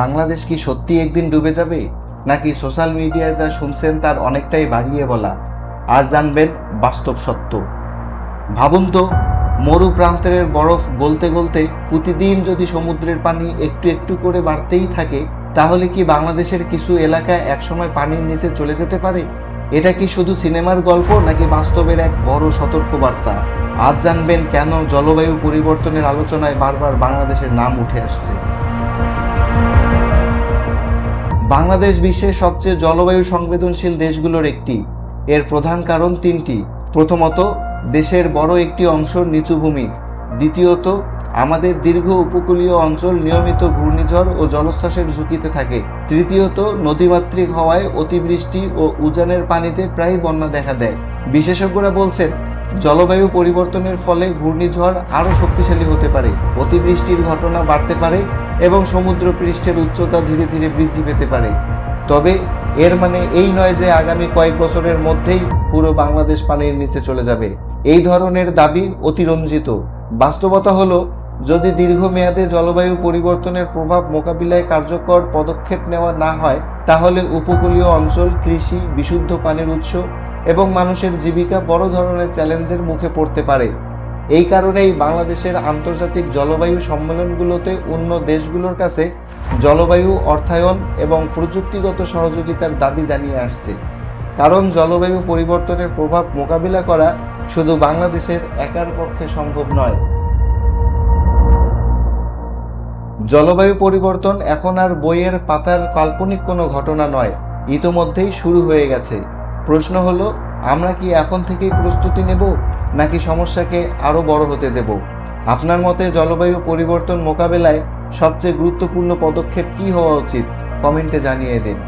বাংলাদেশ কি সত্যি একদিন ডুবে যাবে, নাকি সোশ্যাল মিডিয়ায় যা শুনছেন তার অনেকটাই বাড়িয়ে বলা? আজ জানবেন বাস্তব সত্য। ভাবুন তো, মরু প্রান্তের বরফ গলতে গলতে প্রতিদিন যদি সমুদ্রের পানি একটু একটু করে বাড়তেই থাকে, তাহলে কি বাংলাদেশের কিছু এলাকা একসময় পানির নিচে চলে যেতে পারে? এটা কি শুধু সিনেমার গল্প, নাকি বাস্তবের এক বড় সতর্কবার্তা? আজ জানবেন কেন জলবায়ু পরিবর্তনের আলোচনায় বারবার বাংলাদেশের নাম উঠে আসছে। বাংলাদেশ বিশ্বের সবচেয়ে জলবায়ু সংবেদনশীল দেশগুলোর একটি। এর প্রধান কারণ তিনটি। প্রথমত, দেশের বড় একটি অংশ নিচু ভূমি। দ্বিতীয়ত, আমাদের দীর্ঘ উপকূলীয় অঞ্চল নিয়মিত ঘূর্ণিঝড় ও জলোচ্ছ্বাসের ঝুঁকিতে থাকে। তৃতীয়ত, নদীমাতৃক হওয়ায় অতিবৃষ্টি ও উজানের পানিতে প্রায় বন্যা দেখা দেয়। বিশেষজ্ঞরা বলছেন, জলবায়ু পরিবর্তনের ফলে ঘূর্ণিঝড় আরও শক্তিশালী হতে পারে, অতিবৃষ্টির ঘটনা বাড়তে পারে এবং সমুদ্র পৃষ্ঠের উচ্চতা ধীরে ধীরে বৃদ্ধি পেতে পারে। তবে এর মানে এই নয় যে আগামী কয়েক বছরের মধ্যেই পুরো বাংলাদেশ পানির নিচে চলে যাবে। এই ধরনের দাবি অতিরঞ্জিত। বাস্তবতা হলো, যদি দীর্ঘমেয়াদে জলবায়ু পরিবর্তনের প্রভাব মোকাবিলায় কার্যকর পদক্ষেপ নেওয়া না হয়, তাহলে উপকূলীয় অঞ্চল, কৃষি, বিশুদ্ধ পানির উৎস এবং মানুষের জীবিকা বড় ধরনের চ্যালেঞ্জের মুখে পড়তে পারে। এই কারণেই বাংলাদেশের আন্তর্জাতিক জলবায়ু সম্মেলনগুলোতে অন্য দেশগুলোর কাছে জলবায়ু অর্থায়ন এবং প্রযুক্তিগত সহযোগিতার দাবি জানিয়ে আসছে। কারণ জলবায়ু পরিবর্তনের প্রভাব মোকাবিলা করা শুধু বাংলাদেশের একার পক্ষে সম্ভব নয়। জলবায়ু পরিবর্তন এখন আর বইয়ের পাতার কাল্পনিক কোনো ঘটনা নয়, ইতোমধ্যেই শুরু হয়ে গেছে। প্রশ্ন হলো, আমরা কি এখন থেকেই প্রস্তুতি নেব, নাকি সমস্যাকে আরও বড় হতে দেব? আপনার মতে জলবায়ু পরিবর্তন মোকাবেলায় সবচেয়ে গুরুত্বপূর্ণ পদক্ষেপ কী হওয়া উচিত? কমেন্টে জানিয়ে দিন।